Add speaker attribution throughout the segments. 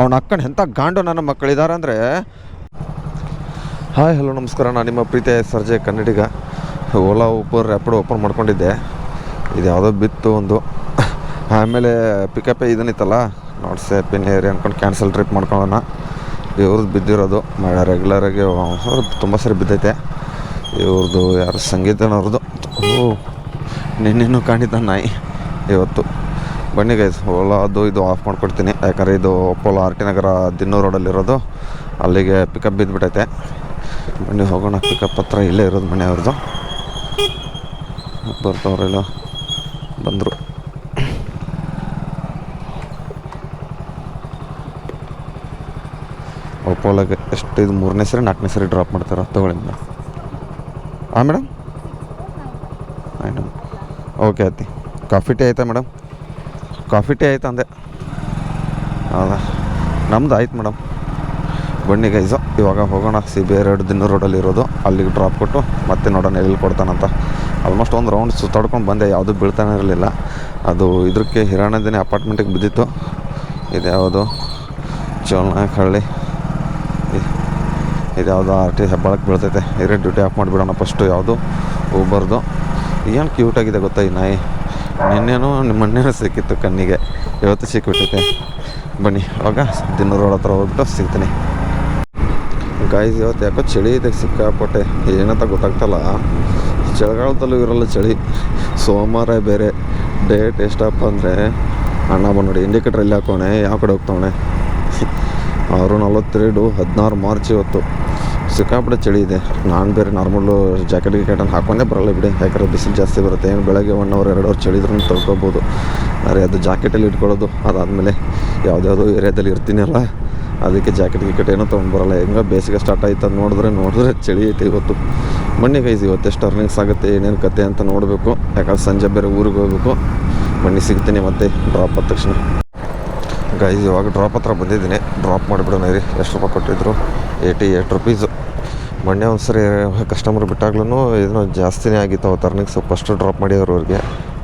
Speaker 1: ಅವ್ನ ಅಕ್ಕನ ಎಂಥ ಗಾಂಡು ನನ್ನ ಮಕ್ಕಳಿದ್ದಾರೆ ಅಂದರೆ. ಹಾಯ್ ಹಲೋ ನಮಸ್ಕಾರ, ನಾನು ನಿಮ್ಮ ಪ್ರೀತಿಯ ಸರ್ಜೆ ಕನ್ನಡಿಗ. ಓಲಾ ಊಬರ್ ರ್ಯಾಪಿಡೋ ಓಪನ್ ಮಾಡ್ಕೊಂಡಿದ್ದೆ. ಇದು ಯಾವುದೋ ಬಿತ್ತು ಒಂದು, ಆಮೇಲೆ ಪಿಕಪ್ ಇದನ್ನಿತ್ತಲ್ಲ ನಾಟ್ ಸೇಫ್ ಇನ್ ಏರಿಯಾ ಅಂದ್ಕೊಂಡು ಕ್ಯಾನ್ಸಲ್ ಟ್ರಿಪ್ ಮಾಡ್ಕೊಳ್ಳೋಣ. ಇವ್ರದ್ದು ಬಿದ್ದಿರೋದು ರೆಗ್ಯುಲರಾಗಿ ತುಂಬ ಸರಿ ಬಿದ್ದೈತೆ. ಇವ್ರದ್ದು ಯಾರು ಸಂಗೀತನವ್ರದ್ದು ನಿನ್ನೇನು ಕಾಣಿದ್ದ ನಾಯಿ ಇವತ್ತು. ಬನ್ನಿ ಗೈಸ್, ಓಲಾ ಅದು ಇದು ಆಫ್ ಮಾಡ್ಕೊಡ್ತೀನಿ, ಯಾಕಂದರೆ ಇದು ಅಪೋಲೋ ಆರ್ ಟಿ ನಗರ ದಿನ್ನೂರು ರೋಡಲ್ಲಿರೋದು, ಅಲ್ಲಿಗೆ ಪಿಕಪ್ ಬಿದ್ದುಬಿಟ್ಟೈತೆ. ಬನ್ನಿ ಹೋಗೋಣ. ಪಿಕಪ್ ಹತ್ರ ಇಲ್ಲೇ ಇರೋದು ಮನೆಯವ್ರದ್ದು. ಬರ್ತಾವ್ರೆಲ್ಲ ಬಂದರು. ಅಪೋಲೋಗೆ ಎಷ್ಟು ಇದು 3ನೇ ಸರಿ 4ನೇ ಸರಿ ಡ್ರಾಪ್ ಮಾಡ್ತಾರೆ. ತೊಗೊಳ್ಳಿ ಮೇಡಮ್. ಹಾಂ ಮೇಡಮ್, ಆಯ್ತು ಓಕೆ ಆಯ್ತು. ಕಾಫಿ ಟೀ ಆಯ್ತಾ ಮೇಡಮ್? ಕಾಫಿ ಟೀ ಆಯ್ತಾ ಅಂದೆ. ಹೌದಾ, ನಮ್ದು ಆಯ್ತು ಮೇಡಮ್. ಬನ್ನಿ ಗೈಸು, ಇವಾಗ ಹೋಗೋಣ. CBI ರೋಡ್ ದಿನ್ನೂರು ರೋಡಲ್ಲಿರೋದು, ಅಲ್ಲಿಗೆ ಡ್ರಾಪ್ ಕೊಟ್ಟು ಮತ್ತೆ ನೋಡೋಣ ಎಲ್ಲಿ ಕೊಡ್ತಾನಂತ. ಆಲ್ಮೋಸ್ಟ್ ಒಂದು ರೌಂಡ್ ಸುತ್ತಾಡ್ಕೊಂಡು ಬಂದೆ, ಯಾವುದೂ ಬೀಳ್ತಾನೆ ಇರಲಿಲ್ಲ. ಅದು ಇದಕ್ಕೆ ಹಿರಾಣದಿನೇ ಅಪಾರ್ಟ್ಮೆಂಟಿಗೆ ಬಿದ್ದಿತ್ತು. ಇದು ಯಾವುದು ಚೋಳನಹಳ್ಳಿ, ಇದು ಯಾವುದೋ RT ಹೆಬ್ಬಾಳಕ್ಕೆ ಬೀಳ್ತೈತೆ. ಇರೇ ಡ್ಯೂಟಿ ಆಫ್ ಮಾಡಿಬಿಡೋಣ ಫಸ್ಟು. ಯಾವುದು ಊಬರ್ದು. ಏನು ಕ್ಯೂಟಾಗಿದೆ ಗೊತ್ತಾ ಈ ನಾಯಿ. ನಿನ್ನೇನು ಮೊನ್ನೇನೂ ಸಿಕ್ಕಿತ್ತು ಕಣ್ಣಿಗೆ, ಇವತ್ತು ಸಿಕ್ಕಿಬಿಟ್ಟೈತೆ. ಬನ್ನಿ ಅವಾಗ ದಿನ್ನೂರು ರೋಡ್ ಹತ್ರ ಹೋಗ್ಬಿಟ್ಟು ಸಿಗ್ತೀನಿ. ಗಾಯ್ಸ್, ಇವತ್ತು ಯಾಕೋ ಚಳಿ ಇದೆ ಸಿಕ್ಕಾಪಟ್ಟೆ, ಏನಂತ ಗೊತ್ತಾಗ್ತಲ್ಲ. ಚಳಿಗಾಲದಲ್ಲೂ ಇರೋಲ್ಲ ಚಳಿ. ಸೋಮವಾರ ಬೇರೆ ಡೇಟ್ ಎಷ್ಟಪ್ಪ ಅಂದರೆ, ಅಣ್ಣ ಬಂದು ಇಂಡಿಕೇಟರ್ ಎಲ್ಲಿ ಹಾಕೋಣೆ, ಯಾವ ಕಡೆ ಹೋಗ್ತಾವಣೆ. ಅವರು 16 ಮಾರ್ಚ್ ಇವತ್ತು. ಸಿಕ್ಕಾಪಟ್ಟೆ ಚಳಿ ಇದೆ. ನಾನು ಬೇರೆ ನಾರ್ಮಲ್ಲು ಜಾಕೆಟ್ ಗಿಕೆಟನ್ನು ಹಾಕೊಂಡೇ ಬರೋಲ್ಲ ಬಿಡಿ, ಯಾಕಂದರೆ ಬಿಸಿಲು ಜಾಸ್ತಿ ಬರುತ್ತೆ. ಏನು ಬೆಳಗ್ಗೆ 1 ಅವರ್ 2 ಅವರ್ ಚಳಿ ಇದ್ರೂ ತಡ್ಕೊಬೋದು. ಆದರೆ ಅದು ಜಾಕೆಟಲ್ಲಿ ಇಟ್ಕೊಳ್ಳೋದು, ಅದಾದಮೇಲೆ ಯಾವುದ್ಯಾವುದೋ ಏರಿಯಾದಲ್ಲಿ ಇರ್ತೀನಲ್ಲ, ಅದಕ್ಕೆ ಜಾಕೆಟ್ ಗಿಕೆಟ್ ಏನೋ ತೊಗೊಂಡ್ಬರಲ್ಲ. ಹೆಂಗೆ ಬೇಸಿಗೆ ಸ್ಟಾರ್ಟ್ ಆಯ್ತು ಅಂತ ನೋಡಿದ್ರೆ ಚಳಿ ಐತೆ ಇವತ್ತು. ಬನ್ನಿ ಗೈಸ್, ಇವತ್ತೆಷ್ಟು ಅರ್ನಿಂಗ್ಸ್ ಆಗುತ್ತೆ, ಏನೇನು ಕತೆ ಅಂತ ನೋಡಬೇಕು. ಯಾಕಂದ್ರೆ ಸಂಜೆ ಬೇರೆ ಊರಿಗೆ ಹೋಗ್ಬೇಕು. ಬನ್ನಿ ಸಿಗ್ತೀನಿ ಮತ್ತೆ ಡ್ರಾಪ್ ಆದ ತಕ್ಷಣ. ಗೈಸ್, ಇವಾಗ ಡ್ರಾಪ್ ಹತ್ರ ಬಂದಿದ್ದೀನಿ. ಡ್ರಾಪ್ ಮಾಡಿಬಿಡೋಣ ರೀ. ಎಷ್ಟು ರೂಪಾಯಿ ಕೊಟ್ಟಿದ್ರು? 88 ರುಪೀಸು. ಮೊನ್ನೆ ಒಂದು ಸರಿ ಕಸ್ಟಮರ್ ಬಿಟ್ಟಾಗ್ಲೂ ಏನೋ ಜಾಸ್ತಿನೇ ಆಗಿತ್ತು ಅವತ್ತು ಅರ್ನಿಂಗ್ಸ್. ಫಸ್ಟು ಡ್ರಾಪ್ ಮಾಡಿದ್ರು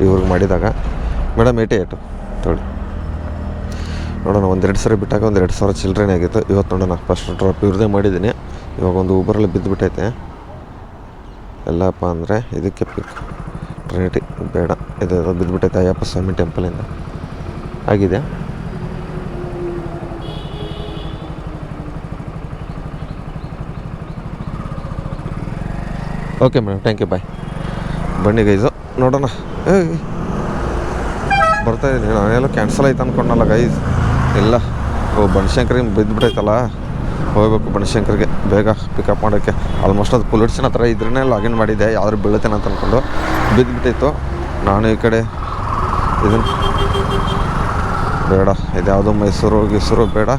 Speaker 1: ಇವ್ರಿಗೆ ಮಾಡಿದಾಗ. ಮೇಡಮ್ 88 ತೊಗೊಳ್ಳಿ. ನೋಡೋಣ, 1-2 ಸರಿ ಬಿಟ್ಟಾಗ 2,000 ಚಿಲ್ಲರೆನೇ ಆಗಿತ್ತು. ಇವತ್ತು ನೋಡೋಣ, ಫಸ್ಟ್ ಡ್ರಾಪ್ ಇವ್ರದ್ದೇ ಮಾಡಿದ್ದೀನಿ. ಇವಾಗ ಒಂದು ಊಬರಲ್ಲಿ ಬಿದ್ದುಬಿಟ್ಟೈತೆ. ಎಲ್ಲಪ್ಪ ಅಂದರೆ ಇದಕ್ಕೆ ಟ್ರಿನಿಟಿ ಬೇಡ, ಇದು ಬಿದ್ದುಬಿಟ್ಟೈತೆ ಅಯ್ಯಪ್ಪ ಸ್ವಾಮಿ ಟೆಂಪಲಿಂದ ಆಗಿದೆ. ಓಕೆ ಮೇಡಮ್, ಥ್ಯಾಂಕ್ ಯು, ಬಾಯ್. ಬನ್ನಿ ಗೈಸು ನೋಡೋಣ. ಬರ್ತಾಯಿದ್ದೀನಿ. ನಾನೆಲ್ಲ ಕ್ಯಾನ್ಸಲ್ ಆಯ್ತು ಅಂದ್ಕೊಂಡಲ್ಲ ಗೈಸ್. ಇಲ್ಲ, ಬನಶಂಕರಿಗೆ ಬಿದ್ದುಬಿಟ್ಟೈತಲ್ಲ, ಹೋಗ್ಬೇಕು ಬನಶಂಕರಿಗೆ ಬೇಗ ಪಿಕಪ್ ಮಾಡೋಕ್ಕೆ. ಆಲ್ಮೋಸ್ಟ್ ಅದು ಪೊಲ್ಯೂಷನ್ ಹತ್ರ ಇದ್ರೇ ಲಾಗಿನ್ ಮಾಡಿದ್ದೆ, ಯಾವ್ದು ಬೀಳುತ್ತೇನೆ ಅಂತ ಅಂದ್ಕೊಂಡು ಬಿದ್ದುಬಿಟ್ಟಿತ್ತು. ನಾನು ಈ ಕಡೆ ಇದನ್ನು ಬೇಡ, ಇದು ಯಾವುದೋ ಮೈಸೂರು ಬೇಡ,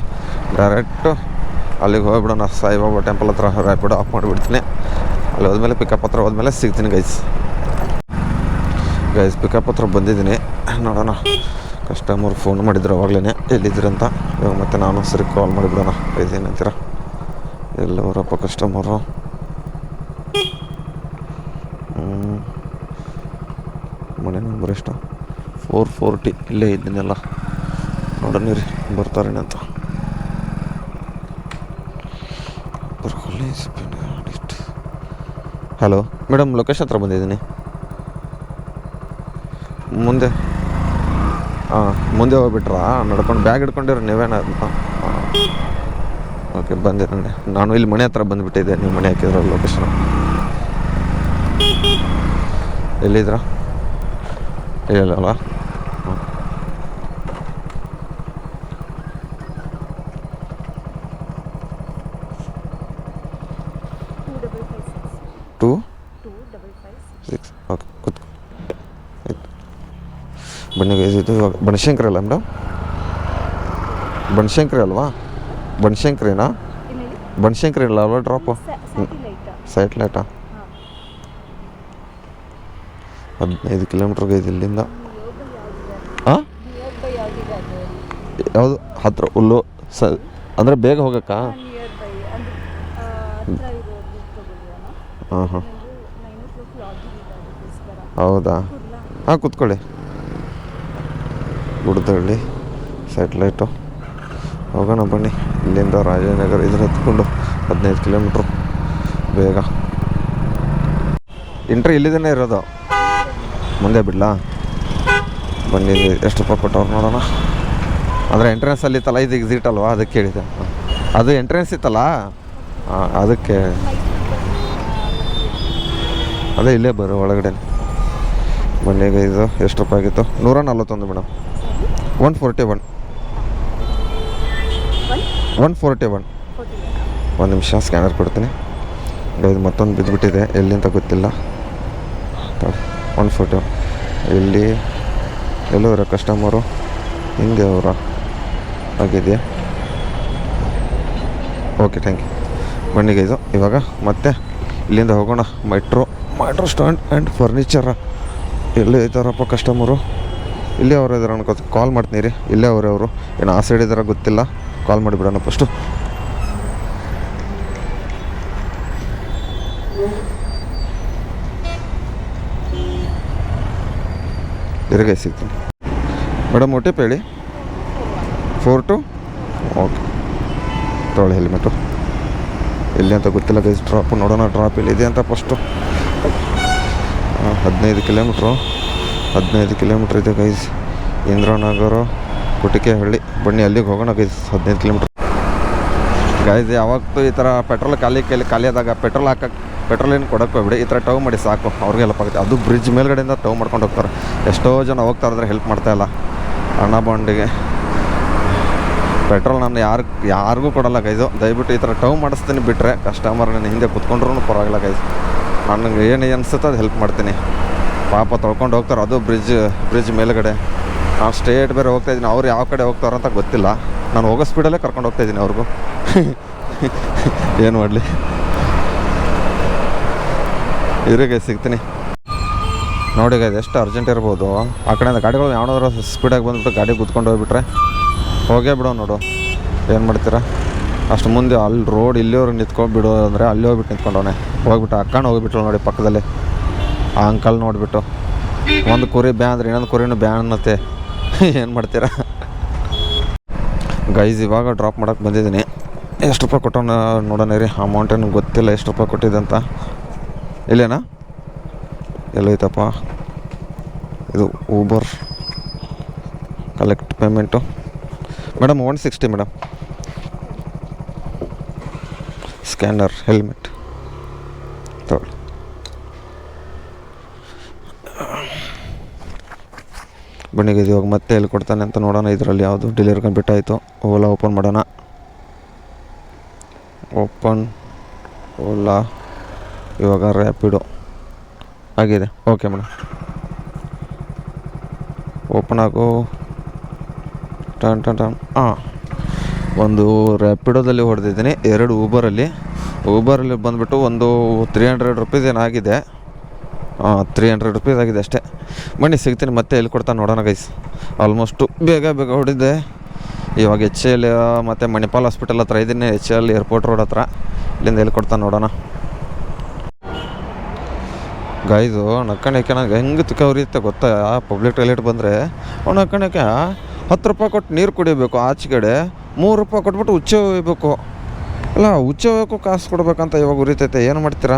Speaker 1: ಡೈರೆಕ್ಟು ಅಲ್ಲಿಗೆ ಹೋಗ್ಬಿಡೋಣ. ಸಾಯಿಬಾಬಾ ಟೆಂಪಲ್ ಹತ್ರ ರ್ಯಾಪಿಡೋ ಆಫ್ ಮಾಡಿಬಿಡ್ತೀನಿ. ಅಲ್ಲಿ ಹೋದ್ಮೇಲೆ ಪಿಕಪ್ ಹತ್ರ ಹೋದ್ಮೇಲೆ ಸಿಗ್ತೀನಿ ಗೈಸ್. ಪಿಕಪ್ ಹತ್ರ ಬಂದಿದ್ದೀನಿ. ನೋಡೋಣ, ಕಸ್ಟಮರ್ ಫೋನ್ ಮಾಡಿದ್ರು ಅವಾಗಲೇ ಎಲ್ಲಿದ್ದೀರಿ ಅಂತ. ಇವಾಗ ಮತ್ತೆ ನಾನು ಸರಿ ಕಾಲ್ ಮಾಡಿಬಿಡೋಣ. ಏನಂತೀರ? ಎಲ್ಲವರಪ್ಪ ಕಸ್ಟಮರು? ಮನೆ ನಂಬರ್ ಎಷ್ಟು? 440. ಇಲ್ಲೇ ಇದ್ದೀನೆಲ್ಲ. ನೋಡೋಣ ರೀ ಬರ್ತಾರೇನೆ ಅಂತ. ಹಲೋ ಮೇಡಮ್, ಲೊಕೇಶನ್ ಹತ್ರ ಬಂದಿದ್ದೀನಿ. ಮುಂದೆ ಹೋಗ್ಬಿಟ್ರಾ? ನಡ್ಕೊಂಡು ಬ್ಯಾಗ್ ಹಿಡ್ಕೊಂಡಿರೋ ನೀವೇನ? ಓಕೆ, ಬಂದಿರಂడి. ನಾನು ಇಲ್ಲಿ ಮನೆ ಹತ್ರ ಬಂದುಬಿಟ್ಟಿದ್ದೆ. ನೀವು ಮನೆ ಹಾಕಿದ್ರ ಲೊಕೇಶನ್ ಎಲ್ಲಿದ್ರ? ಇಲ್ಲಲ್ಲ. ಓಕೆ, ಕೂತ್ಕೊ. ಬನ್ನಿ ಗೈಸ್, ಇದು ಇವಾಗ ಬನಶಂಕರಿ ಅಲ್ಲ ಮೇಡಮ್? ಬನಶಂಕರಿ ಅಲ್ವಾ? ಬನಶಂಕರಿನಾ? ಬನಶಂಕರಿ ಇಲ್ಲ ಅಲ್ವಾ ಡ್ರಾಪು? ಸ್ಯಾಟಲೈಟಾ? 15 ಕಿಲೋಮೀಟ್ರ್ ಗೈಸ್ ಇಲ್ಲಿಂದ. ಹಾಂ, ಯಾವುದು ಹತ್ರ ಹುಲ್ಲು ಅಂದರೆ ಬೇಗ ಹೋಗಕ್ಕ? ಹಾಂ, ಹೌದಾ? ಹಾಂ, ಕೂತ್ಕೊಳ್ಳಿ. ಗುಡ್ದಹಳ್ಳಿ ಸ್ಯಾಟಲೈಟು ಹೋಗೋಣ ಬನ್ನಿ. ಇಲ್ಲಿಂದ ರಾಜನಗರ ಇದ್ರ ಹತ್ಕೊಂಡು 15 ಕಿಲೋಮೀಟ್ರು ಬೇಗ. ಇಂಟ್ರಿ ಇಲ್ಲಿಂದನೇ ಇರೋದು, ಮುಂದೆ ಬಿಡಲಾ? ಬನ್ನಿ, ಎಷ್ಟು ರೂಪಾಯಿ ಕೊಟ್ಟವ್ರು ನೋಡೋಣ. ಅಂದರೆ ಎಂಟ್ರೆನ್ಸಲ್ಲಿ ಇತ್ತಲ್ಲ, ಇದು ಎಕ್ಸಿಟ್ ಅಲ್ವಾ, ಅದಕ್ಕೆ ಹೇಳಿದೆ. ಅದು ಎಂಟ್ರೆನ್ಸ್ ಇತ್ತಲ್ಲ, ಅದಕ್ಕೆ ಅದೇ ಇಲ್ಲೇ ಬರೋ ಒಳಗಡೆ. ಬನ್ನಿಗೆ ಇದು ಎಷ್ಟು ರೂಪಾಯಿ ಆಗಿತ್ತು? 141 ಮೇಡಮ್. 141. 141. ಒಂದು ನಿಮಿಷ ಸ್ಕ್ಯಾನರ್ ಕೊಡ್ತೀನಿ. ಇದು ಮತ್ತೊಂದು ಬಿದ್ದುಬಿಟ್ಟಿದೆ, ಎಲ್ಲಿಂತ ಗೊತ್ತಿಲ್ಲ. 141 ಇಲ್ಲಿ ಎಲ್ಲೋರ ಕಸ್ಟಮರು ಹಿಂಗೆ ಅವರ ಆಗಿದೆಯಾ? Okay, thank you. ಬನ್ನಿಗೆ ಇದು ಇವಾಗ ಮತ್ತೆ ಇಲ್ಲಿಂದ ಹೋಗೋಣ. ಮೆಟ್ರೋ ಸ್ಟ್ಯಾಂಡ್ ಆ್ಯಂಡ್ ಫರ್ನಿಚರ. ಎಲ್ಲಿ ಇದ್ದಾರಪ್ಪ ಕಸ್ಟಮರು? ಇಲ್ಲೇ ಅವರು ಇದ್ದಾರೆ ಅನ್ಕೋತ. ಕಾಲ್ ಮಾಡ್ತೀನಿ ರೀ. ಇಲ್ಲೇ ಅವರು ಏನು ಆ ಸೈಡ್ ಇದ್ದಾರ ಗೊತ್ತಿಲ್ಲ. ಕಾಲ್ ಮಾಡಿಬಿಡೋಣ ಫಸ್ಟು. ಇರಗೆ ಸಿಗ್ತೀನಿ ಮೇಡಮ್. ಒ ಟಿ ಪಿ ಹೇಳಿ. 42. ಓಕೆ, ತೊಗೊಳ್ಳಿ ಹೆಲ್ಮೆಟು. ಎಲ್ಲಿ ಅಂತ ಗೊತ್ತಿಲ್ಲ ಗೈಸ್. ಡ್ರಾಪು ನೋಡೋಣ, ಡ್ರಾಪ್ ಎಲ್ಲಿದೆ ಅಂತ ಫಸ್ಟು. 15 ಕಿಲೋಮೀಟ್ರು ಇದೆ ಗೈಸ್. ಇಂದ್ರಾನಗರ, ಕುಟಿಕೆಹಳ್ಳಿ. ಬನ್ನಿ ಅಲ್ಲಿಗೆ ಹೋಗೋಣ ಗೈಸ್. 15 kilometre guys. ಯಾವತ್ತೂ ಈ ಥರ ಪೆಟ್ರೋಲ್ ಖಾಲಿ ಆದಾಗ ಪೆಟ್ರೋಲ್ ಏನು ಕೊಡೋಕೆ ಹೋಗ್ಬಿಡಿ. ಈ ಥರ ಟವ್ ಮಾಡಿ ಸಾಕು, ಅವ್ರಿಗೆ ಹೆಲ್ಪ್ ಆಗುತ್ತೆ. ಅದು ಬ್ರಿಡ್ಜ್ ಮೇಲ್ಗಡೆಯಿಂದ ಟವ್ ಮಾಡ್ಕೊಂಡು ಹೋಗ್ತಾರೆ. ಎಷ್ಟೋ ಜನ ಹೋಗ್ತಾರಂದ್ರೆ ಹೆಲ್ಪ್ ಮಾಡ್ತಾಯಿಲ್ಲ. ಹಣ ಬಾಂಡಿಗೆ ಪೆಟ್ರೋಲ್ ನಾನು ಯಾರಿಗೂ ಕೊಡೋಲ್ಲ ಗೈಸು. ದಯವಿಟ್ಟು ಈ ಥರ ಟವ್ ಮಾಡಿಸ್ತೀನಿ. ಬಿಟ್ಟರೆ ಕಸ್ಟಮರ್ ನನ್ನ ಹಿಂದೆ ಕುತ್ಕೊಂಡ್ರೂ ಪರವಾಗಿಲ್ಲ ಗೈಸ್. ನನಗೆ ಏನು ಅನಿಸುತ್ತೆ ಅದು ಹೆಲ್ಪ್ ಮಾಡ್ತೀನಿ. ಪಾಪ ತೊಳ್ಕೊಂಡು ಹೋಗ್ತಾರೆ, ಅದು ಬ್ರಿಡ್ಜ್ ಮೇಲುಗಡೆ. ನಾನು ಸ್ಟ್ರೇಟ್ ಬೇರೆ ಹೋಗ್ತಾಯಿದ್ದೀನಿ. ಅವ್ರು ಯಾವ ಕಡೆ ಹೋಗ್ತಾರೋ ಅಂತ ಗೊತ್ತಿಲ್ಲ. ನಾನು ಹೋಗೋ ಸ್ಪೀಡಲ್ಲೇ ಕರ್ಕೊಂಡು ಹೋಗ್ತಾಯಿದ್ದೀನಿ ಅವ್ರಿಗೂ. ಏನು ಮಾಡಲಿ, ಇವ್ರಿಗೆ ಸಿಗ್ತೀನಿ ನೋಡಿ ಗೈಸ್. ಎಷ್ಟು ಅರ್ಜೆಂಟ್ ಇರ್ಬೋದು. ಆ ಕಡೆಯಿಂದ ಗಾಡಿಗಳು ಯಾವನಾದ್ರೂ ಸ್ಪೀಡಾಗಿ ಬಂದುಬಿಟ್ಟು ಗಾಡಿ ಕುತ್ಕೊಂಡು ಹೋಗ್ಬಿಟ್ರೆ ಹೋಗೇ ಬಿಡೋ. ನೋಡು ಏನು ಮಾಡ್ತೀರಾ? ಅಷ್ಟು ಮುಂದೆ ಅಲ್ಲಿ ರೋಡ್ ಇಲ್ಲಿಯವ್ರು ನಿಂತ್ಕೊಂಡ್ಬಿಡು ಅಂದರೆ ಅಲ್ಲಿ ಹೋಗ್ಬಿಟ್ಟು ನಿಂತ್ಕೊಂಡವನೆ. ಹೋಗ್ಬಿಟ್ಟು ಅಕ್ಕಣ ಹೋಗಿಬಿಟ್ರು ನೋಡಿ ಪಕ್ಕದಲ್ಲಿ. ಆ ಅಂಕಲ್ ನೋಡಿಬಿಟ್ಟು ಒಂದು ಕುರಿ ಬ್ಯಾ ಅಂದರೆ ಇನ್ನೊಂದು ಕುರಿನೂ ಬ್ಯಾ ಅನ್ನತ್ತೆ. ಏನು ಮಾಡ್ತೀರಾ ಗೈಸ್? ಇವಾಗ ಡ್ರಾಪ್ ಮಾಡೋಕ್ಕೆ ಬಂದಿದ್ದೀನಿ. ಎಷ್ಟು ರೂಪಾಯಿ ಕೊಟ್ಟವನ ನೋಡೋಣ ರೀ. ಅಮೌಂಟ್ ಏನು ಗೊತ್ತಿಲ್ಲ ಎಷ್ಟು ರೂಪಾಯಿ ಕೊಟ್ಟಿದೆ ಅಂತ. ಇಲ್ಲೇನಾ? ಎಲ್ಲೋಯ್ತಪ್ಪ ಇದು? Uber collect payment madam. 160 madam. Scanner, helmet ತಗೊಳ್ಳಿ. ಬನ್ನಿಗೆ ಇವಾಗ ಮತ್ತೆ ಎಲ್ಲಿ ಕೊಡ್ತಾನೆ ಅಂತ ನೋಡೋಣ. ಇದರಲ್ಲಿ ಯಾವುದು ಡೆಲಿವರಿ ಬಿಟ್ಟಾಯಿತು. ಓಲಾ ಓಪನ್ ಮಾಡೋಣ. ಓಲಾ ಇವಾಗ ರ್ಯಾಪಿಡೋ ಆಗಿದೆ. ಓಕೆ ಮೇಡಮ್, ಓಪನ್ ಆಗೋ. ಟನ್ ಒಂದು ರ್ಯಾಪಿಡೋದಲ್ಲಿ ಹೊಡೆದಿದ್ದೀನಿ, 2 ಊಬರಲ್ಲಿ ಬಂದುಬಿಟ್ಟು ಒಂದು 300 ರುಪೀಸ್ ಏನಾಗಿದೆ. 300 ರುಪೀಸ್ ಆಗಿದೆ ಅಷ್ಟೇ. ಬನ್ನಿ ಸಿಗ್ತೀನಿ ಮತ್ತೆ ಎಲ್ಲಿ ಕೊಡ್ತಾನೆ ನೋಡೋಣ ಗೈಸ್. ಆಲ್ಮೋಸ್ಟು ಬೇಗ ಹೊಡಿದೆ. ಇವಾಗ HL ಮತ್ತು ಮಣಿಪಾಲ್ ಹಾಸ್ಪಿಟಲ್ ಹತ್ರ ಇದ್ದೀನಿ. HL ಏರ್ಪೋರ್ಟ್ ರೋಡ್ ಹತ್ರ. ಇಲ್ಲಿಂದ ಎಲ್ಲಿ ಕೊಡ್ತಾನೆ ನೋಡೋಣ ಗೈಸು. ನಕ್ಕಣಕ್ಕೆ ನನಗೆ ಹೆಂಗೆ ತಿಕ್ಕ ಉರಿಯುತ್ತೆ ಗೊತ್ತಾ? ಪಬ್ಲಿಕ್ ಟಾಯ್ಲೆಟ್ ಬಂದರೆ ಅವ್ನು ನಕ್ಕಣಕ್ಕೆ 10 ರೂಪಾಯಿ ಕೊಟ್ಟು ನೀರು ಕುಡಿಬೇಕು. ಆಚೆಗಡೆ 3 ರೂಪಾಯಿ ಕೊಟ್ಬಿಟ್ಟು ಉಚ್ಚೆ ಹೋಗ್ಬೇಕು. ಅಲ್ಲ, ಉಚ್ಚೆ ಹೋಗೋಕ್ಕೂ ಕಾಸು ಕೊಡ್ಬೇಕಂತ ಇವಾಗ ಉರಿತೈತೆ. ಏನು ಮಾಡ್ತೀರಾ?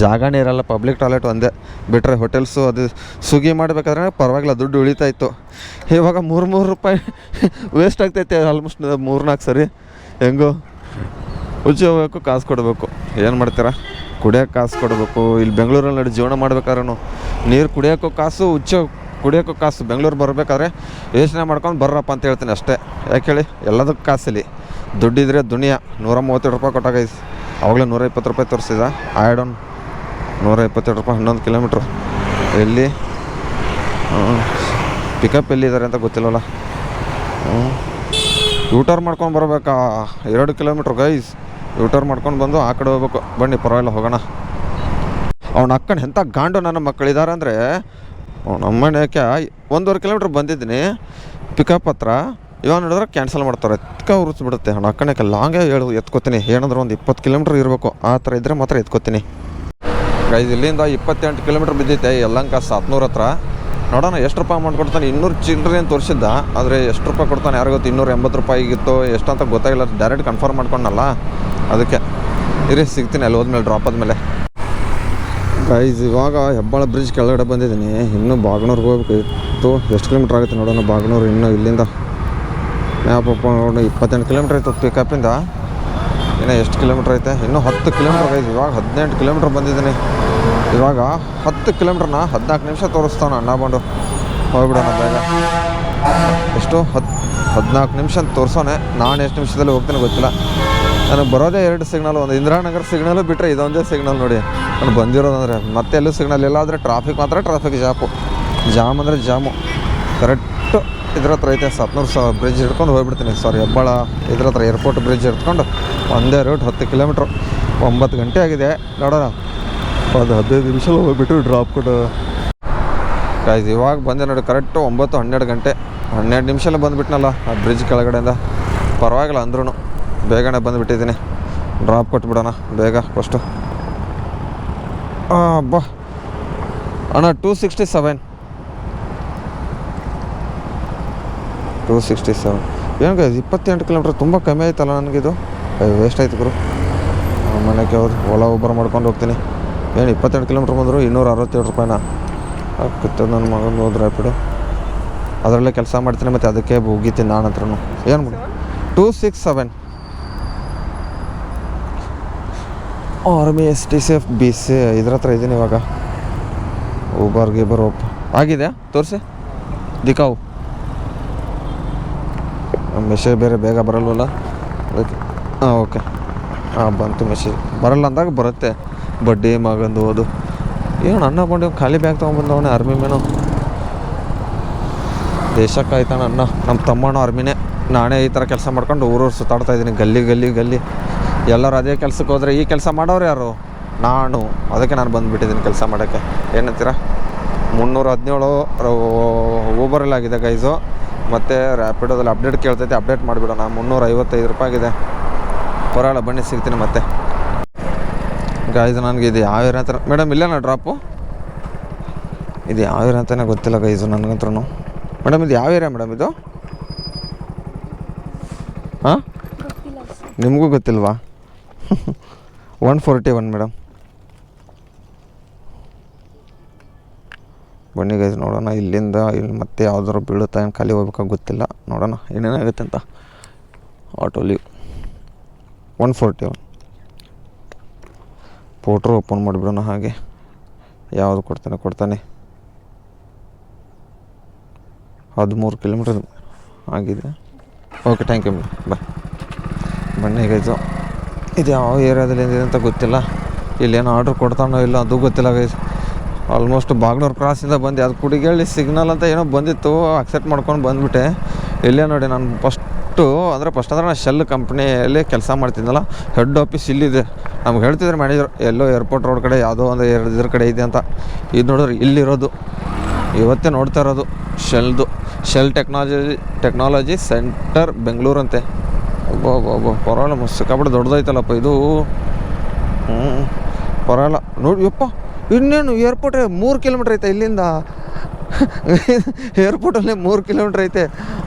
Speaker 1: ಜಾಗನೇ ಇರಲ್ಲ. ಪಬ್ಲಿಕ್ ಟಾಯ್ಲೆಟ್ ಒಂದೇ ಬಿಟ್ಟರೆ ಹೋಟೆಲ್ಸು ಅದು ಸ್ವಿಗ್ಗಿ ಮಾಡಬೇಕಾದ್ರೆ ಪರವಾಗಿಲ್ಲ, ದುಡ್ಡು ಉಳಿತಾಯಿತ್ತು. ಇವಾಗ 3 ರೂಪಾಯಿ ವೇಸ್ಟ್ ಆಗ್ತೈತೆ. ಆಲ್ಮೋಸ್ಟ್ 3-4 ಸರಿ. ಹೆಂಗೋ ಉಚ್ಚೆ ಹೋಗೋಕ್ಕೂ ಕಾಸು ಕೊಡಬೇಕು. ಏನು ಮಾಡ್ತೀರಾ? ಕುಡಿಯೋಕ್ಕೆ ಕಾಸು ಕೊಡಬೇಕು. ಇಲ್ಲಿ ಬೆಂಗಳೂರಲ್ಲಿ ನೋಡಿ ಜೀವನ ಮಾಡ್ಬೇಕಾದ್ರೂ ನೀರು ಕುಡಿಯೋಕ್ಕೂ ಕಾಸು, ಉಚ್ಚೆ ಕುಡಿಯೋಕ್ಕೂ ಕಾಸು. ಬೆಂಗಳೂರು ಬರಬೇಕಾದ್ರೆ ಯೋಚನೆ ಮಾಡ್ಕೊಂಡು ಬರ್ರಪ್ಪ ಅಂತ ಹೇಳ್ತೀನಿ ಅಷ್ಟೇ. ಯಾಕೆ ಹೇಳಿ? ಎಲ್ಲದಕ್ಕೂ ಕಾಸಿಲ್ಲಿ. ದುಡ್ಡಿದ್ರೆ ದುನಿಯಾ. 132 ರೂಪಾಯಿ ಕೊಟ್ಟಾಗ ಅವಾಗಲೇ 120 ರೂಪಾಯಿ ತೋರಿಸಿದ. ಆ್ಯಡ್ ಆನ್ 122 ರೂಪಾಯಿ 11 ಕಿಲೋಮೀಟ್ರು. ಎಲ್ಲಿ ಪಿಕಪ್ ಎಲ್ಲಿದ್ದಾರೆ ಅಂತ ಗೊತ್ತಿಲ್ಲವಲ್ಲ. ಯೂಟರ್ನ್ ಮಾಡ್ಕೊಂಡು ಬರಬೇಕಾ? 2 ಕಿಲೋಮೀಟ್ರ್ ಗೈಸ್. ಯೂಟರ್ನ್ ಮಾಡ್ಕೊಂಡು ಬಂದು ಆ ಕಡೆ ಹೋಗ್ಬೇಕು. ಬನ್ನಿ ಪರವಾಗಿಲ್ಲ, ಹೋಗೋಣ. ಅವ್ನು ಅಕ್ಕನ ಎಂಥ ಗಾಂಡು ನನ್ನ ಮಕ್ಕಳಿದ್ದಾರೆ ಅಂದರೆ, ನಮ್ಮನೆಗೆ 1.5 ಕಿಲೋಮೀಟ್ರ್ ಬಂದಿದ್ದೀನಿ ಪಿಕಪ್ ಹತ್ರ. ಇವಾಗ ನೋಡಿದ್ರೆ ಕ್ಯಾನ್ಸಲ್ ಮಾಡ್ತಾರೆ. ಉರಿಸ್ಬಿಡುತ್ತೆ. ಅವ್ನು ಅಕ್ಕನಕ್ಕೆ ಲಾಂಗೇ ಎತ್ಕೋತೀನಿ. ಏನಂದ್ರೆ ಒಂದು 20 ಕಿಲೋಮೀಟ್ರ್ ಇರಬೇಕು. ಆ ಥರ ಇದ್ದರೆ ಮಾತ್ರ ಎತ್ಕೋತೀನಿ ಗೈಸ್. ಇಲ್ಲಿಂದ 28 ಕಿಲೋಮೀಟ್ರ್ ಬಿದ್ದೈತೆ ಯಲಹಂಕ 700 ಹತ್ರ. ನೋಡೋಣ ಎಷ್ಟು ರೂಪಾಯಿ ಅಮೌಂಟ್ ಕೊಡ್ತಾನೆ. 200 ಚಿಲ್ಲರೆ ಅಂತ ತೋರಿಸಿದ್ದ, ಆದರೆ ಎಷ್ಟು ರೂಪಾಯಿ ಕೊಡ್ತಾನೆ ಯಾರು ಗೊತ್ತು. 280 ರೂಪಾಯಿಗಿತ್ತು ಎಷ್ಟು ಅಂತ ಗೊತ್ತಾಗಿಲ್ಲ, ಡೈರೆಕ್ಟ್ ಕನ್ಫರ್ಮ್ ಮಾಡ್ಕೊಂಡಲ್ಲ, ಅದಕ್ಕೆ ಇರಿ ಸಿಗ್ತೀನಿ ಅಲ್ಲಿ ಹೋದ್ಮೇಲೆ, ಡ್ರಾಪ್ ಆದಮೇಲೆ. ಗೈಸ್ ಇವಾಗ ಹೆಬ್ಬಾಳ ಬ್ರಿಡ್ಜ್ ಕೆಳಗಡೆ ಬಂದಿದ್ದೀನಿ. ಇನ್ನೂ ಬಾಗ್ನೂರ್ಗೆ ಹೋಗ್ಬೇಕಿತ್ತು. ಎಷ್ಟು ಕಿಲೋಮೀಟ್ರ್ ಆಗುತ್ತೆ ನೋಡೋಣ. ಬಾಗ್ನೂರು ಇನ್ನೂ ಇಲ್ಲಿಂದ ಮ್ಯಾಪಪ್ಪ ನೋಡಿ 28 ಕಿಲೋಮೀಟ್ರ್ ಆಯಿತು ಪಿಕಪಿಂದ. ಇನ್ನು ಎಷ್ಟು ಕಿಲೋಮೀಟ್ರ್ ಐತೆ? ಇನ್ನೂ 10 ಕಿಲೋಮೀಟ್ರ್ ಆಯ್ತು. ಇವಾಗ 18 ಕಿಲೋಮೀಟ್ರ್ ಬಂದಿದ್ದೀನಿ. ಇವಾಗ 10 ಕಿಲೋಮೀಟ್ರನ್ನ 14 ನಿಮಿಷ ತೋರಿಸ್ತಾನೆ ಅಣ್ಣ ಬಂದು. ಹೋಗ್ಬಿಡೋಣ ಬೇಗ. ಎಷ್ಟು 14 ನಿಮಿಷ ಅಂತ ತೋರಿಸೋನೆ. ನಾನು ಎಷ್ಟು ನಿಮಿಷದಲ್ಲಿ ಹೋಗ್ತೀನಿ ಗೊತ್ತಿಲ್ಲ. ನನಗೆ ಬರೋದೇ 2 ಸಿಗ್ನಲ್, ಒಂದು ಇಂದಿರಾನಗರ ಸಿಗ್ನಲು ಬಿಟ್ಟರೆ ಇದೊಂದೇ ಸಿಗ್ನಲ್ ನೋಡಿ ನಾನು ಬಂದಿರೋದಂದರೆ. ಮತ್ತೆ ಎಲ್ಲೂ ಸಿಗ್ನಲ್ ಇಲ್ಲ. ಆದರೆ ಟ್ರಾಫಿಕ್ ಮಾತ್ರ ಟ್ರಾಫಿಕ್ ಜಾಮ್ ಅಂದರೆ ಜಾಮು. ಕರೆಕ್ಟು ಇದ್ರ ಹತ್ರ ಐತೆ. ಸತ್ನೂರು ಬ್ರಿಡ್ಜ್ ಹಿಡ್ಕೊಂಡು ಹೋಗ್ಬಿಡ್ತೀನಿ. ಹೆಬ್ಬಾಳ ಇದ್ರ ಹತ್ರ ಏರ್ಪೋರ್ಟ್ ಬ್ರಿಡ್ಜ್ ಹಿಡ್ಕೊಂಡು ಒಂದೇ ರೂಟ್ 10 ಕಿಲೋಮೀಟ್ರು. 9 ಗಂಟೆ ಆಗಿದೆ. ನೋಡೋಣ ಒಂದು 15 ನಿಮಿಷ ಹೋಗ್ಬಿಟ್ಟು ಡ್ರಾಪ್ ಕೊಡು. ಗೈಸ್ ಇವಾಗ ಬಂದೆ ನೋಡಿ ಕರೆಕ್ಟು 9-12 ಗಂಟೆ. 12 ನಿಮಿಷಲ್ಲೇ ಬಂದುಬಿಟ್ನಲ್ಲ ಆ ಬ್ರಿಡ್ಜ್ ಕೆಳಗಡೆಯಿಂದ. ಪರವಾಗಿಲ್ಲ ಅಂದ್ರೂ ಬೇಗನೆ ಬಂದುಬಿಟ್ಟಿದ್ದೀನಿ. ಡ್ರಾಪ್ ಕೊಟ್ಬಿಡೋಣ ಬೇಗ ಫಸ್ಟು. ಅಬ್ಬಾ ಅಣ್ಣ 267 ಏನು ಗೈಸ್ 28 ಕಿಲೋಮೀಟ್ರ್ ತುಂಬ ಕಮ್ಮಿ ಆಯ್ತಲ್ಲ ನನಗಿದು. ವೇಸ್ಟ್ ಆಯ್ತು ಗುರು. ಮನೆಗೆ ಅವ್ರು ಓಲಾ ಊಬರ್ ಮಾಡ್ಕೊಂಡು ಹೋಗ್ತೀನಿ. ಏನು 28 ಕಿಲೋಮೀಟ್ರ್ ಬಂದರು 267 ರೂಪಾಯಿನ ಹಾಕುತ್ತೆ. ನನ್ನ ಮಗನ ಹೋದ್ರೆ ರ್ಯಾಪಿಡು ಅದರಲ್ಲೇ ಕೆಲಸ ಮಾಡ್ತೀನಿ. ಮತ್ತು ಅದಕ್ಕೆ ಹೋಗಿತೀನಿ ನಾನು ಹತ್ರನು. ಏನು ಮಾಡಿ 267 ಆರ್ಮಿ STCF BC ಇದ್ರ ಹತ್ರ ಇದ್ದೀನಿ ಇವಾಗ. ಊಬರ್ ಆಗಿದೆ ತೋರಿಸಿ ದಿಕ್ಕಾವು. ಮೆಸೇಜ್ ಬೇರೆ ಬೇಗ ಬರಲ್ವಲ್ಲ ಅದಕ್ಕೆ. ಓಕೆ ಬಂತು ಮೆಸೇಜ್. ಬರಲ್ಲ ಅಂದಾಗ ಬರುತ್ತೆ. ಬಡ್ಡಿ ಮಗಂದು ಅದು ಏನು ಅಣ್ಣ ಬಂದು ಖಾಲಿ ಬ್ಯಾಗ್ ತೊಗೊಂಡ್ಬಂದವನೇ ಆರ್ಮಿ ಮೇನು. ದೇಶಕ್ಕೆ ಆಯ್ತಾನ ಅಣ್ಣ. ನಮ್ಮ ತಮ್ಮನೂ ಆರ್ಮಿನೇ. ನಾನೇ ಈ ಥರ ಕೆಲಸ ಮಾಡ್ಕೊಂಡು ಊರೂರು ಸುತ್ತಾಡ್ತಾಯಿದ್ದೀನಿ. ಗಲ್ಲಿ ಎಲ್ಲರೂ ಅದೇ ಕೆಲಸಕ್ಕೆ ಹೋದರೆ ಈ ಕೆಲಸ ಮಾಡೋರು ಯಾರು? ನಾನು. ಅದಕ್ಕೆ ನಾನು ಬಂದುಬಿಟ್ಟಿದ್ದೀನಿ ಕೆಲಸ ಮಾಡೋಕ್ಕೆ. ಏನಂತೀರ? 317 ಊಬರಲ್ಲಿ ಆಗಿದೆ ಗೈಸು. ಮತ್ತು ರ್ಯಾಪಿಡೋದಲ್ಲಿ ಅಪ್ಡೇಟ್ ಕೇಳ್ತೈತೆ, ಅಪ್ಡೇಟ್ ಮಾಡಿಬಿಡೋಣ. 355 ರೂಪಾಯಿ ಆಗಿದೆ. ಪರವಾಗಿಲ್ಲ ಬನ್ನಿ ಸಿಗ್ತೀನಿ ಮತ್ತೆ. ಗೈಸ್ ನನಗೆ ಇದು ಯಾವ ಏರಿಯಾ ಅಂತ ಮೇಡಮ್ ಇಲ್ಲೇನಾ ಡ್ರಾಪು? ಇದು ಯಾವ ಏರಿಯಾ ಅಂತಲೇ ಗೊತ್ತಿಲ್ಲ ಗೈಸು ನನಗಂತ್ರೂ. ಮೇಡಮ್ ಇದು ಯಾವ ಏರಿಯಾ ಮೇಡಮ್ ಇದು? ಹಾಂ ನಿಮಗೂ ಗೊತ್ತಿಲ್ವಾ? 141 ಮೇಡಮ್. ಬನ್ನಿ ಗೈಸ್ ನೋಡೋಣ. ಇಲ್ಲಿಂದ ಇಲ್ಲಿ ಮತ್ತೆ ಯಾವ್ದಾರು ಬೀಳುತ್ತಾ ಏನು ಖಾಲಿ ಹೋಗ್ಬೇಕಾಗ ಗೊತ್ತಿಲ್ಲ. ನೋಡೋಣ ಏನೇನಾಗುತ್ತೆ ಅಂತ. ಆಟೋ ಲೀವ್ 141 ಪೋಟ್ರು ಓಪನ್ ಮಾಡಿಬಿಡೋಣ. ಹಾಗೆ ಯಾವುದು ಕೊಡ್ತಾನೆ 13 ಕಿಲೋಮೀಟರ್ ಆಗಿದೆ. Okay thank you madam bye. ಬನ್ನಿ ಗೈಸು ಇದು ಯಾವ ಏರಿಯಾದಲ್ಲಿ ಏನಿದೆ ಅಂತ ಗೊತ್ತಿಲ್ಲ. ಇಲ್ಲೇನೋ ಆರ್ಡ್ರ್ ಕೊಡ್ತಾನೋ ಇಲ್ಲ ಅದು ಗೊತ್ತಿಲ್ಲ ಗೈಸ್. ಆಲ್ಮೋಸ್ಟ್ ಬಾಗ್ನೂರು ಕ್ರಾಸಿಂದ ಬಂದು ಅದು ಕುಡಿಗೇಳಿ ಸಿಗ್ನಲ್ ಅಂತ ಏನೋ ಬಂದಿತ್ತು, ಅಕ್ಸೆಪ್ಟ್ ಮಾಡ್ಕೊಂಡು ಬಂದುಬಿಟ್ಟೆ. ಇಲ್ಲೇ ನೋಡಿ ನಾನು ಫಸ್ಟ್ ಅಂದರೆ ನಾನು ಶೆಲ್ ಕಂಪ್ನಿಯಲ್ಲಿ ಕೆಲಸ ಮಾಡ್ತಿದ್ದಲ್ಲ. ಹೆಡ್ ಆಫೀಸ್ ಇಲ್ಲಿದೆ. ನಮ್ಗೆ ಹೇಳ್ತಿದ್ರು ಮ್ಯಾನೇಜರ್ ಎಲ್ಲೋ ಏರ್ಪೋರ್ಟ್ ರೋಡ್ ಕಡೆ ಯಾವುದೋ ಒಂದು ಇದ್ರ ಕಡೆ ಇದೆ ಅಂತ. ಇದು ನೋಡಿದ್ರೆ ಇಲ್ಲಿರೋದು ಇವತ್ತೇ ನೋಡ್ತಾ ಇರೋದು ಶೆಲ್ ಟೆಕ್ನಾಲಜಿ ಸೆಂಟರ್ ಬೆಂಗಳೂರು ಅಂತೆ. ಒಬ್ಬ ಪರವಾಗಿಲ್ಲ ಸಿಕ್ಕಾಬಿಟ್ಟು ದೊಡ್ಡದೈತಲ್ಲಪ್ಪ ಇದು. ಪರವಾಗಿಲ್ಲ ನೋಡಿ ಯಪ್ಪ. ಇನ್ನೇನು ಏರ್ಪೋರ್ಟ್ 3 ಕಿಲೋಮೀಟ್ರ್ ಐತೆ ಇಲ್ಲಿಂದ. ಏರ್ಪೋರ್ಟಲ್ಲಿ 3 ಕಿಲೋಮೀಟ್ರ್ ಐತೆ.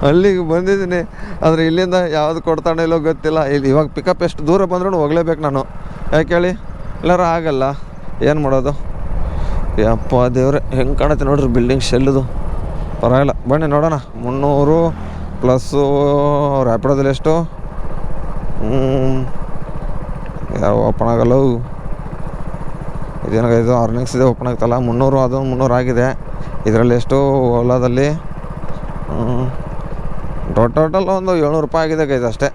Speaker 1: ಅಲ್ಲಿಗೆ ಬಂದಿದ್ದೀನಿ. ಆದರೆ ಇಲ್ಲಿಂದ ಯಾವುದು ಕೊಡ್ತಾನೆ ಇಲ್ಲೋ ಗೊತ್ತಿಲ್ಲ. ಇಲ್ಲಿ ಇವಾಗ ಪಿಕಪ್ ಎಷ್ಟು ದೂರ ಬಂದ್ರೂ ಹೋಗ್ಲೇಬೇಕು ನಾನು. ಯಾಕೆ ಹೇಳಿ? ಎಲ್ಲರೂ ಆಗಲ್ಲ, ಏನು ಮಾಡೋದು? ಯಪ್ಪ ದೇವ್ರೆ ಹೆಂಗೆ ಕಾಣುತ್ತೆ ನೋಡ್ರಿ ಬಿಲ್ಡಿಂಗ್ ಶೆಲ್ಲದು. ಪರವಾಗಿಲ್ಲ ಬನ್ನಿ ನೋಡೋಣ. 300 ಪ್ಲಸ್ಸು ರ್ಯಾಪಿಡೋದಲ್ಲಿ ಎಷ್ಟು ಯಾವ ಓಪನ್ ಆಗಲ್ಲ. ಇದೇನಾಗೈದು ಅರ್ನಿಂಗ್ಸ್ ಇದೆ ಓಪನ್ ಆಗ್ತಲ್ಲ. 300 ಅದು 300 ಆಗಿದೆ. ಇದರಲ್ಲಿ ಎಷ್ಟು ಓಲಾದಲ್ಲಿ ಟೋಟಲ್ ಒಂದು 700 ರೂಪಾಯಿ ಆಗಿದೆ ಗೈಸ್ ಅಷ್ಟೇ.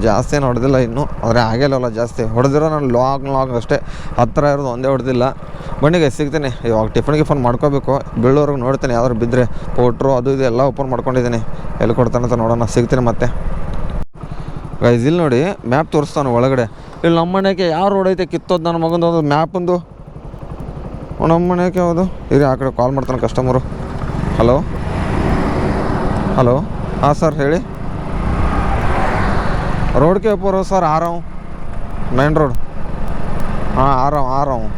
Speaker 1: ಜಾಸ್ತಿ ಏನು ಹೊಡೆದಿಲ್ಲ ಇನ್ನೂ. ಆದರೆ ಆಗಿಲ್ಲವಲ್ಲ ಜಾಸ್ತಿ ಹೊಡೆದಿರೋ ನಾನು ಲಾಂಗ್ ಅಷ್ಟೇ. ಹತ್ತಿರ ಇರೋದು ಒಂದೇ ಹೊಡೆದಿಲ್ಲ. ಬನ್ನಿ ಗೈಸ್ ಸಿಗ್ತೀನಿ. ಇವಾಗ ಟಿಫನ್ ಮಾಡ್ಕೋಬೇಕು. ಬೀಳೋರ್ಗೆ ನೋಡ್ತೀನಿ ಯಾವ್ದಾರು ಬಿದ್ದರೆ. ಪೋಟ್ರು ಅದು ಇದು ಎಲ್ಲ ಓಪನ್ ಮಾಡ್ಕೊಂಡಿದ್ದೀನಿ. ಎಲ್ಲಿ ಕೊಡ್ತಾನೆ ಅಂತ ನೋಡೋಣ. ಸಿಗ್ತೀನಿ ಮತ್ತೆ ಗೈಸ್. ಇಲ್ಲಿ ನೋಡಿ ಮ್ಯಾಪ್ ತೋರಿಸ್ತಾನೆ ಒಳಗಡೆ. ಇಲ್ಲಿ ನಮ್ಮ ಮನೆಗೆ ಯಾವ ರೋಡ್ ಐತೆ ಕಿತ್ತೋದು ನನ್ನ ಮಗಂದು ಒಂದು ಮ್ಯಾಪೊಂದು. ನಮ್ಮ ಮನೆಗೆ ಯಾವುದು ಇರಿ ಆ ಕಡೆ ಕಾಲ್ ಮಾಡ್ತಾನೆ ಕಸ್ಟಮರು. ಹಲೋ ಹಾಂ ಸರ್ ಹೇಳಿ. रोड के ऊपर हो सर, आ रहा हूँ मेन रोड. हाँ आ रहा हूँ.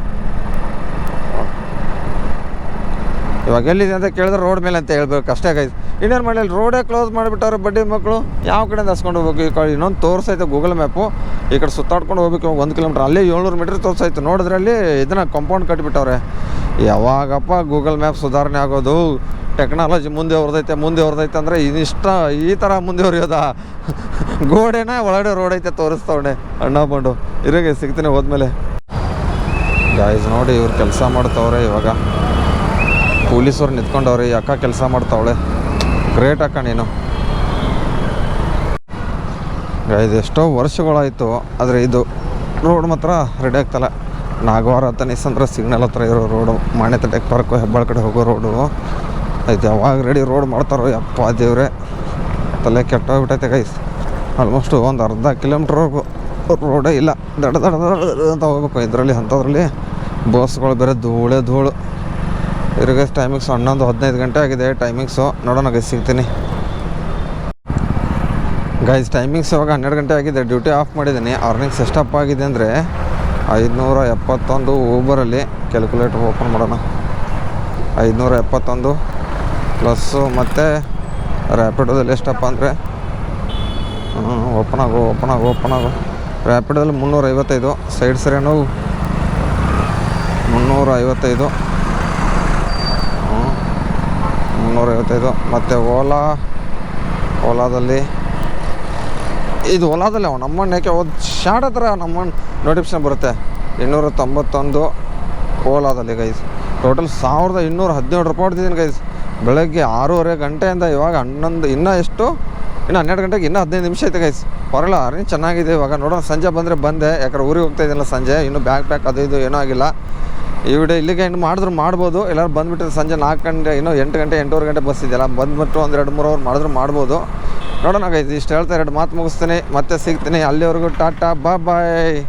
Speaker 1: ಇವಾಗ ಎಲ್ಲಿದೆ ಅಂತ ಕೇಳಿದ್ರೆ ರೋಡ್ ಮೇಲೆ ಅಂತ ಹೇಳ್ಬೇಕು ಅಷ್ಟೇ ಗೈಸ್. ಇನ್ನೇನು ಮಾಡಲಿ, ರೋಡೇ ಕ್ಲೋಸ್ ಮಾಡಿಬಿಟ್ಟವ್ರೆ ಬಡ್ಡಿ ಮಕ್ಕಳು. ಯಾವ ಕಡೆಯಿಂದ ಹಸ್ಕೊಂಡು ಹೋಗ್ಬೇಕು? ಈ ಕಡೆ ಇನ್ನೊಂದು ತೋರಿಸೈತೆ ಗೂಗಲ್ ಮ್ಯಾಪು, ಈ ಕಡೆ ಸುತ್ತಾಡ್ಕೊಂಡು ಹೋಗ್ಬೇಕು. ಇವಾಗ 1 ಕಿಲೋಮೀಟ್ರ್, ಅಲ್ಲೇ 700 ಮೀಟ್ರ್ ತೋರಿಸೈತೆ. ನೋಡಿದ್ರಲ್ಲಿ ಇದನ್ನು ಕಾಂಪೌಂಡ್ ಕಟ್ಟಿಬಿಟ್ಟವ್ರೆ. ಯಾವಾಗಪ್ಪ ಗೂಗಲ್ ಮ್ಯಾಪ್ ಸುಧಾರಣೆ ಆಗೋದು? ಟೆಕ್ನಾಲಜಿ ಮುಂದೆ ಹೊರದೈತೆ ಅಂದರೆ ಇಷ್ಟ ಈ ಥರ ಮುಂದೆ ಹೊರಿಯೋದ? ಗೋಡೆನ ಒಳಗಡೆ ರೋಡ್ ಐತೆ ತೋರಿಸ್ತವಣೆ ಅಣ್ಣ ಬಂಡು. ಇರಾಗೆ ಸಿಗ್ತೀನಿ ಹೋದ್ಮೇಲೆ. ಗಾಯ್ಸ್ ನೋಡಿ, ಇವ್ರು ಕೆಲಸ ಮಾಡ್ತವ್ರೆ. ಇವಾಗ ಪೊಲೀಸವ್ರು ನಿಂತ್ಕೊಂಡವ್ರೆ. ಈ ಅಕ್ಕ ಕೆಲಸ ಮಾಡ್ತಾವಳೆ. ಗ್ರೇಟ್ ಅಕ್ಕ ನೀನು. ಗಾಯ್ಸ್ ಎಷ್ಟೋ ವರ್ಷಗಳಾಯಿತು, ಆದರೆ ಇದು ರೋಡ್ ಮಾತ್ರ ರೆಡಿ ಆಗ್ತಲ್ಲ. ನಾಗವಾರ ತನಿಸಂದ್ರ ಸಿಗ್ನಲ್ ಹತ್ರ ಇರೋ ರೋಡು, ಮಾನ್ಯತೆ ಟೆಕ್ ಪಾರ್ಕು, ಹೆಬ್ಬಾಳ ಕಡೆ ಹೋಗೋ ರೋಡು ಆಯ್ತು. ಯಾವಾಗ ರೆಡಿ ರೋಡ್ ಮಾಡ್ತಾರೋ ಯಪ್ಪ ದೇವ್ರೆ, ತಲೆ ಕೆಟ್ಟೋಗ್ಬಿಟ್ಟೈತೆ ಗೈಸ್. ಆಲ್ಮೋಸ್ಟು ಒಂದು ಅರ್ಧ ಕಿಲೋಮೀಟ್ರ್ವರೆಗೂ ರೋಡೇ ಇಲ್ಲ. ದಡ ಅಂತ ಹೋಗ್ಬೇಕು ಇದರಲ್ಲಿ. ಅಂಥದ್ರಲ್ಲಿ ಬಸ್ಗಳು ಬೇರೆ ಧೂಳು. ಇರುಗೈಸ್ ಟೈಮಿಂಗ್ಸು 11:15 ಗಂಟೆ ಆಗಿದೆ ಟೈಮಿಂಗ್ಸು. ನೋಡೋಣ ಗೈಸ್, ಸಿಗ್ತೀನಿ ಗೈಸ್. ಟೈಮಿಂಗ್ಸ್ ಇವಾಗ 12 ಗಂಟೆ ಆಗಿದೆ. ಡ್ಯೂಟಿ ಆಫ್ ಮಾಡಿದ್ದೀನಿ. ಅರ್ನಿಂಗ್ಸ್ ಎಷ್ಟಪ್ಪ ಆಗಿದೆ ಅಂದರೆ 571 ಊಬರಲ್ಲಿ. ಕ್ಯಾಲ್ಕುಲೇಟರ್ ಓಪನ್ ಮಾಡೋಣ. 571 ಪ್ಲಸ್ಸು ಮತ್ತು ರ್ಯಾಪಿಡೋದಲ್ಲಿ ಎಷ್ಟಪ್ಪ ಅಂದರೆ ಓಪನ್ ಆಗು. ರ್ಯಾಪಿಡೋದಲ್ಲಿ 355, ಸೈಡ್ ಸರಿನೋ 355, 355. ಮತ್ತು ಓಲಾದಲ್ಲಿ ಇದು ಓಲಾದಲ್ಲಿ ನಮ್ಮಣ್ಣ ಯಾಕೆ ಶಾರ್ಟ್ ಹತ್ರ ನಮ್ಮಣ್ಣ ನೋಟಿಫಿಕೇಶನ್ ಬರುತ್ತೆ. 291 ಓಲಾದಲ್ಲಿ ಗೈಸ್. ಟೋಟಲ್ 1217 ರೂಪಾಯಿ ಹೊಡ್ತಿದ್ದೀನಿ ಗೈಸ್. ಬೆಳಗ್ಗೆ 6:30 ಗಂಟೆಯಿಂದ ಇವಾಗ 11 ಇನ್ನು 12 ಗಂಟೆಗೆ ಇನ್ನೂ 15 ನಿಮಿಷ ಐತೆ ಗೈಸ್. ಪರವಾಗಿಲ್ಲ, ಅರೇಂಜ್ ಚೆನ್ನಾಗಿದೆ. ಇವಾಗ ನೋಡೋಣ, ಸಂಜೆ ಬಂದರೆ ಬಂದೆ. ಯಾಕಂದ್ರೆ ಊರಿಗೆ ಹೋಗ್ತಾ ಇದ್ದೀನಲ್ಲ ಸಂಜೆ. ಇನ್ನೂ ಬ್ಯಾಗ್ ಪ್ಯಾಕ್ ಅದು ಇದು ಏನೂ ಆಗಿಲ್ಲ. ಈ ವಿಡಿಯೋ ಇಲ್ಲಿಗೆ ಎಂಡ್ ಮಾಡಿದ್ರು ಮಾಡ್ಬೋದು. ಎಲ್ಲರೂ ಬಂದುಬಿಟ್ಟು ಸಂಜೆ 4 ಗಂಟೆ, ಇನ್ನೂ 8 ಗಂಟೆ 8:15 ಗಂಟೆ ಬಸ್ ಇದೆಯಲ್ಲ, ಬಂದುಬಿಟ್ಟು ಒಂದು 2-3 ಅವರ್ ಮಾಡಿದ್ರು ಮಾಡ್ಬೋದು. ನೋಡೋಣ ಗೈಸ್. ಇಷ್ಟು ಹೇಳ್ತಾ 2 ಮಾತು ಮುಗಿಸ್ತೀನಿ, ಮತ್ತೆ ಸಿಗ್ತೀನಿ. ಅಲ್ಲಿವರೆಗೂ ಟಾಟಾ ಬಾಯ್.